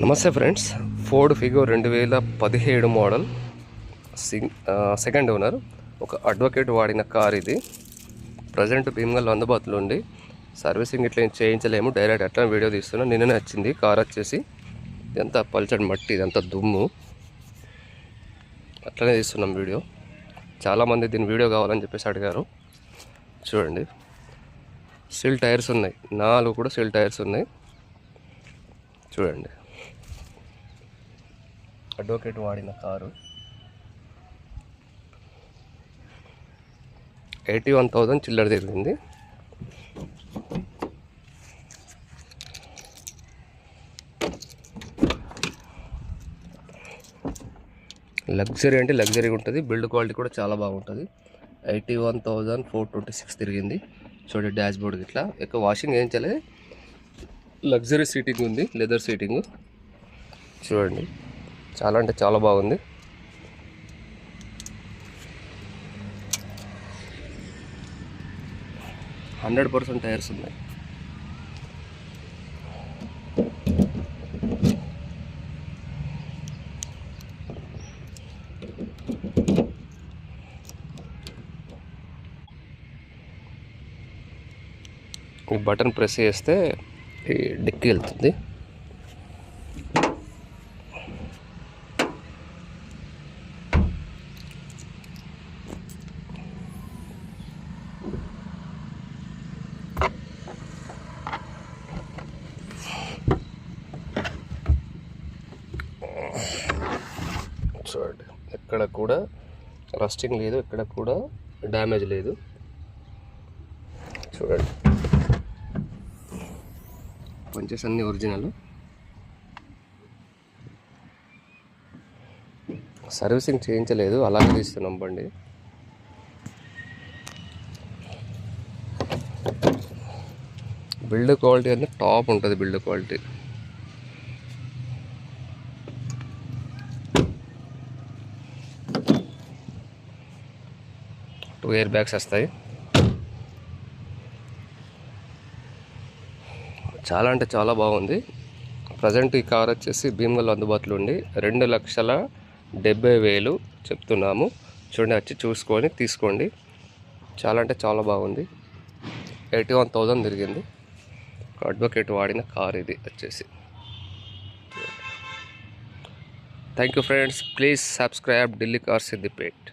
నమస్తే friends, Ford Figo 2017 model second owner ఒక advocate వాడిన కార్ ఇది. ప్రజెంట్ భీమగల్ అందుబాటులో ఉండి సర్వీసింగ్ ఇట్లా చేయించలేము, డైరెక్ట్ అట్లా వీడియో తీస్తున్నాం. నిన్ననే వచ్చింది కార్ వచ్చేసి. ఇదంతా పల్చడి మట్టి, ఇదంతా దుమ్ము, అట్లనే తీస్తున్నాం వీడియో. చాలామంది దీని వీడియో కావాలని చెప్పేసి అడిగారు. చూడండి, సిల్ టైర్స్ ఉన్నాయి, 4 కూడా సిల్ టైర్స్ ఉన్నాయి. చూడండి, అడ్వకేట్ వాడిన కారు 81,000 చిల్లర తిరిగింది. లగ్జరీ అంటే లగ్జరీగా ఉంటుంది, బిల్డ్ క్వాలిటీ కూడా చాలా బాగుంటుంది. 81,426 తిరిగింది. చూడండి, డాష్ బోర్డ్ ఇట్లా ఎక్కువ వాషింగ్ వేయించలేదు. లగ్జరీ సీటింగ్ ఉంది, లెదర్ సీటింగ్. చూడండి, చాలా అంటే చాలా బాగుంది. %100 టైర్స్ ఉన్నాయి. ఈ బటన్ ప్రెస్ చేస్తే ఈ డిక్కీ వెళ్తుంది. చూడండి, ఎక్కడ కూడా రస్టింగ్ లేదు, ఎక్కడ కూడా డ్యామేజ్ లేదు. చూడండి, పంచెస్ అన్నీ ఒరిజినల్. సర్వీసింగ్ చేయించలేదు, అలాగే తీస్తున్నాం బండి. బిల్డ్ క్వాలిటీ అంటే టాప్ ఉంటుంది. Build quality two air bags వస్తాయి. చాలా అంటే చాలా బాగుంది. ప్రజెంట్ ఈ కార్ వచ్చేసి భీమగల్ అందుబాటులో ఉండి 2,70,000 చెప్తున్నాము. చూడండి, వచ్చి చూసుకొని తీసుకోండి. చాలా అంటే చాలా బాగుంది. 81,000 తిరిగింది. అడ్వకేట్ వాడిన కార్ ఇది వచ్చేసి. Thank you friends, please subscribe Delhi cars Siddipet.